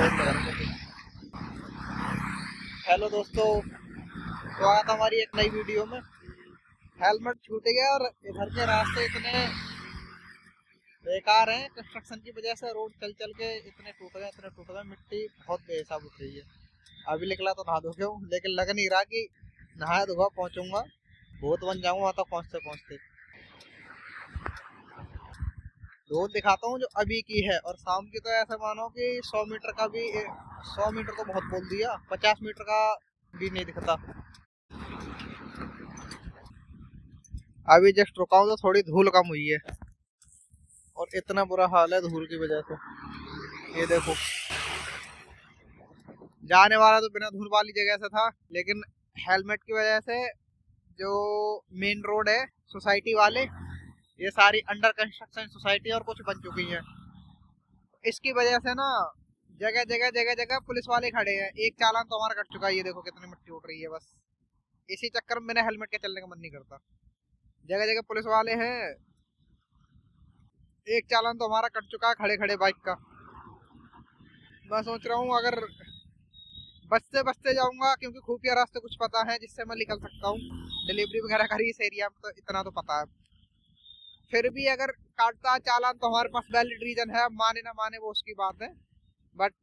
Hello दोस्तों, स्वागत है हमारी एक नई वीडियो में। हेलमेट छूट गया और इधर के रास्ते इतने बेकार हैं, कंस्ट्रक्शन की वजह से रोड चल चल के इतने टूट गए, मिट्टी बहुत बेहिसाब उठ रही है। अभी निकला तो नहा धो के हूँ, लेकिन लग नहीं रहा कि नहाया धोआ पहुंचूंगा, भूत बन जाऊंगा तो पहुंचते पहुंचते। रोड दिखाता हूँ जो अभी की है, और शाम की तो ऐसे मानो कि 100 मीटर का भी 100 मीटर तो बहुत बोल दिया, 50 मीटर का भी नहीं दिखता। अभी जस्ट रुका हूँ तो थोड़ी धूल कम हुई है, और इतना बुरा हाल है धूल की वजह से। ये देखो, जाने वाला तो बिना धूल वाली जगह से था, लेकिन हेलमेट की वजह से जो मेन रोड है सोसाइटी वाले, ये सारी अंडर कंस्ट्रक्शन सोसाइटी और कुछ बन चुकी हैं। इसकी वजह से ना जगह जगह पुलिस वाले खड़े हैं। एक चालान तो हमारा कट चुका है, ये देखो कितनी मिट्टी उठ रही है। बस इसी चक्कर में बिना हेलमेट के चलने का मन नहीं करता। जगह जगह पुलिस वाले हैं। एक चालान तो हमारा कट चुका है खड़े खड़े बाइक का। मैं सोच रहा हूँ अगर बचते बचते जाऊंगा, क्योंकि खुफिया रास्ते कुछ पता है जिससे मैं निकल सकता हूँ। डिलीवरी वगैरह करी इस एरिया में, तो इतना तो पता है। फिर भी अगर काटता चालान तो हमारे पास वैलिड रीजन है, माने ना माने वो उसकी बात है। बट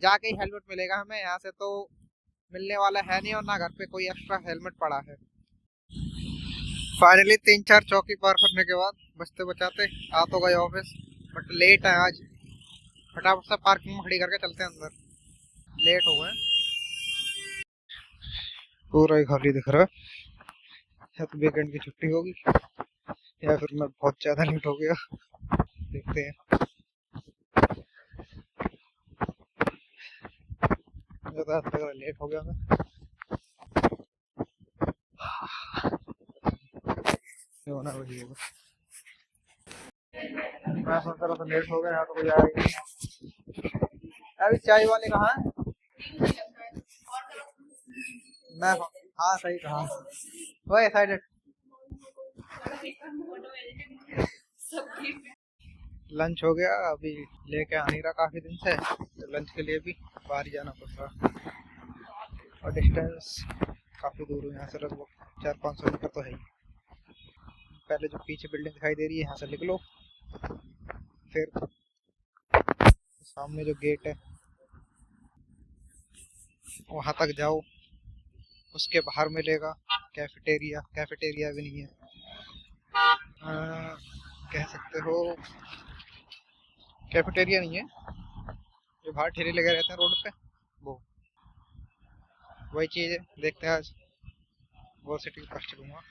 जाके ही हेलमेट मिलेगा हमें, यहाँ से तो मिलने वाला है नहीं, और ना घर पे कोई एक्स्ट्रा हेलमेट पड़ा है। फाइनली 3-4 चौकी पार करने के बाद बचते बचाते आ तो गए ऑफिस, बट लेट है आज। फटाफट से पार्किंग में खड़ी करके चलते हैं अंदर, लेट हो गए। पूरा ही खाली दिख रहा है, या तो वीकेंड की छुट्टी होगी या फिर मैं बहुत ज्यादा लेट हो गया। देखते हैं। मुझे तो ऐसा लग रहा है लेट हो गया मैं। होना वही होगा। मैं सोच रहा था लेट हो गया, यहाँ तो कोई आएगा नहीं। अभी चाय वाले कहाँ है? मैं हाँ सही कहा, वो साइड। लंच हो गया, अभी लेके आ नहीं रहा काफी दिन से, तो लंच के लिए भी बाहर ही जाना पड़ रहा। और डिस्टेंस काफी दूर है यहाँ से, लगभग 400-500 मीटर तो है ही। पहले जो पीछे बिल्डिंग दिखाई दे रही है यहाँ से निकलो, फिर सामने जो गेट है वहां तक जाओ, उसके बाहर मिलेगा कैफेटेरिया। कैफेटेरिया भी नहीं है, कह सकते हो कैफेटेरिया नहीं है। जो बाहर ठेले लगे रहते हैं रोड पे, वो वही चीज़ है। देखते हैं आज वो सिटी के पास चलूँगा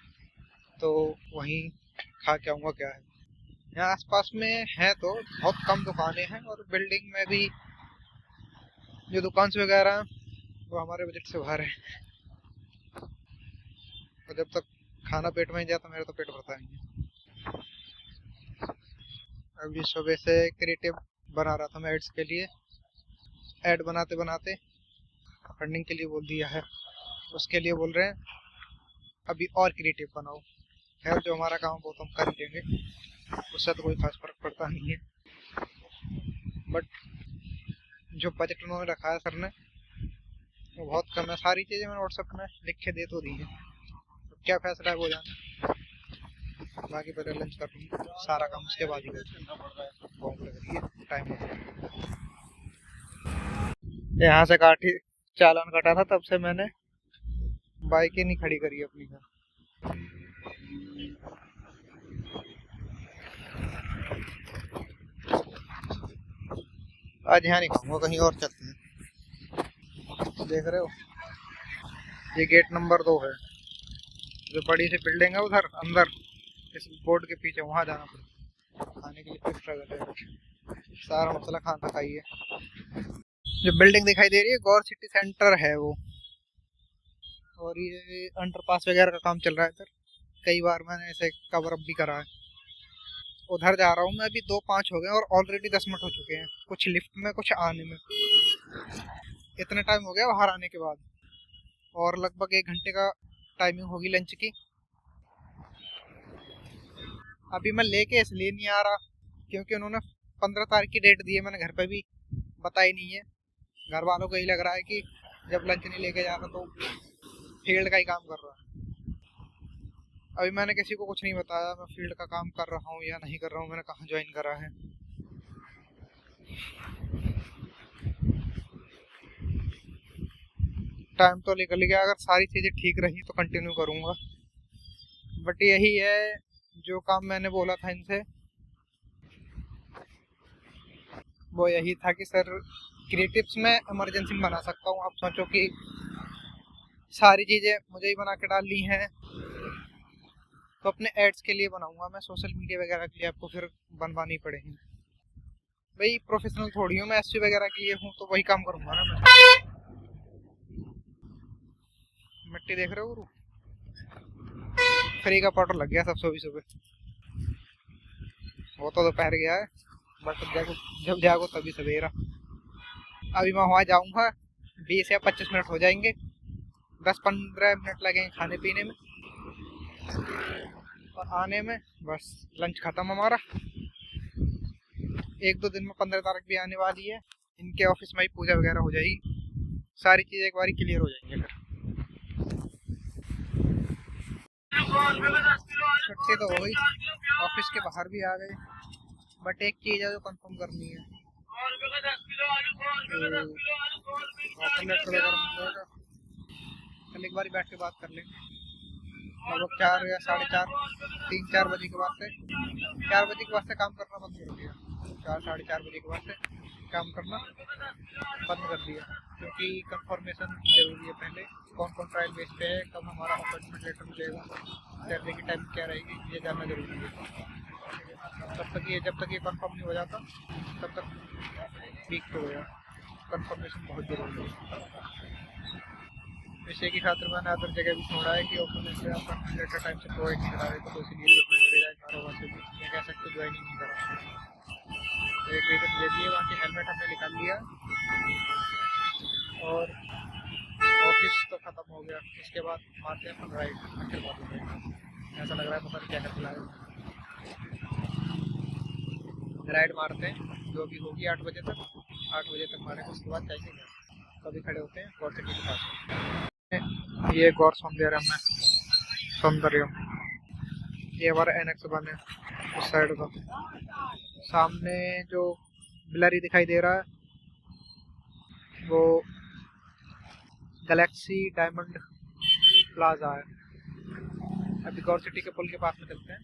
तो वहीं खा के आऊँगा क्या है। यहाँ आसपास में है तो बहुत कम दुकानें हैं, और बिल्डिंग में भी जो दुकान वगैरह हैं वो हमारे बजट से बाहर है। और जब तक खाना पेट में ही जाता, मेरा तो पेट भरता नहीं है। अभी सुबह से क्रिएटिव बना रहा था मैं एड्स के लिए। ऐड बनाते बनाते फंडिंग के लिए बोल दिया है, उसके लिए बोल रहे हैं अभी और क्रिएटिव बनाओ। खैर जो हमारा काम वो तो हम कर ही लेंगे, उससे तो कोई खास फर्क पड़ता नहीं है। बट जो बजट उन्होंने रखा है सर ने, वो बहुत कम है। सारी चीज़ें मैंने व्हाट्सएप में लिख के दे तो दी है, तो क्या फैसला है वो जाने। बाकी पहले लंच कर लूँगी, सारा काम उसके बाद ही करूँगी। भूख लग रही है, टाइम हो गया। यहाँ से काटी चालान कटा था, तब से मैंने बाइक ही नहीं खड़ी करी अपनी घर। आज यहाँ नहीं खाऊंगा, कहीं और चलते हैं। देख रहे हो, ये गेट नंबर 2 है। जो बड़ी सी बिल्डिंग है उधर अंदर, इस बोर्ड के पीछे, वहाँ जाना पड़ेगा। खाने के लिए फिर स्ट्रगल है, सारा मसला खाना का ही है। जो बिल्डिंग दिखाई दे रही है गौर सिटी सेंटर है वो, और ये अंडरपास वगैरह का काम चल रहा है इधर। कई बार मैंने इसे कवर अप भी करा है। उधर जा रहा हूँ मैं, अभी 2-5 हो गए और ऑलरेडी 10 मिनट हो चुके हैं, कुछ लिफ्ट में कुछ आने में। इतना टाइम हो गया बाहर आने के बाद, और लगभग 1 घंटे का टाइमिंग होगी लंच की। अभी मैं लेके इसलिए नहीं आ रहा क्योंकि उन्होंने 15 तारीख की डेट दी है, मैंने घर पे भी बताई नहीं है। घर वालों को यही लग रहा है कि जब लंच नहीं लेके जा रहा तो फील्ड का ही काम कर रहा है। अभी मैंने किसी को कुछ नहीं बताया मैं फील्ड का काम कर रहा हूँ या नहीं कर रहा हूँ, मैंने कहाँ ज्वाइन करा है। टाइम तो निकल गया, अगर सारी चीज़ें ठीक रही तो कंटिन्यू करूँगा। बट यही है जो काम मैंने बोला था इनसे, वो यही था कि सर क्रिएटिव्स में इमरजेंसी में बना सकता हूँ। आप सोचो कि सारी चीज़ें मुझे ही बना के डालनी है, तो अपने एड्स के लिए बनाऊंगा मैं, सोशल मीडिया वगैरह के लिए आपको फिर बनवानी पड़ेगी। भाई प्रोफेशनल थोड़ी हूँ मैं, एससी वगैरह के लिए हूँ तो वही काम करूंगा ना मैं। मिट्टी देख रहे हो, फ्री का पाउडर लग गया सब सुबह सुबह। वो तो दोपहर गया है, बट जब जागो तभी सवेरा। अभी मैं वहाँ जाऊँगा, 20 या 25 मिनट हो जाएंगे, 10-15 मिनट लगेंगे खाने पीने में और आने में। बस लंच खत्म हमारा। 1-2 दिन में 15 तारीख भी आने वाली है, इनके ऑफिस में ही पूजा वगैरह हो जाएगी, सारी चीज़ें एक बार क्लियर हो जाएंगे। फिर छुट्टी तो हो गई, ऑफिस के बाहर भी आ गए, बट एक चीज़ है जो कंफर्म करनी है, ऑफर लेटर वगैरह मिल जाएगा, कल एक बार बैठ के बात कर लेंगे। लगभग 4 या 4:30, 3-4 बजे के बाद से, 4 बजे के बाद से काम करना बंद कर दिया। 4-4:30 बजे के बाद से काम करना बंद कर दिया, क्योंकि कंफर्मेशन जरूरी है पहले, कौन कौन ट्रायल बेस पे है, कब हमारा अपॉइंटमेंट लेटर मिलेगा, सैलरी की टाइम क्या रहेगी, ये जानना जरूरी है। जब तक ये कंफर्म नहीं हो जाता तब तक ठीक तो हो, कंफर्मेशन बहुत जरूरी है। इसी की खातिर मैंने अदर जगह भी छोड़ा है कि अपॉइंटमेंट लेटर टाइम से प्रोवाइड नहीं करा रहे, तो इसलिए कारोबार से भी ये कह सकते ज्वाइन ही नहीं करा। तो एक रीज़न ये भी है, बाकी हेलमेट हमने निकाल लिया और ऑफिस तो ख़त्म हो गया। इसके बाद मारते हैं अपन राइड, अच्छे बात हो, ऐसा लग रहा है पता नहीं क्या कर लाए। राइड मारते हैं जो भी होगी 8 बजे तक, 8 बजे तक मारेंगे, उसके बाद जाएंगे घर। कभी खड़े होते हैं गौर सिटी के पास। ये गौर सौंदर्यम है, सौंदर्यम, ये हमारा एनेक्स वन है उस साइड का। सामने जो ब्लरी दिखाई दे रहा है वो गैलेक्सी डायमंड प्लाजा है। अभी गौर सिटी के पुल के पास में चलते हैं।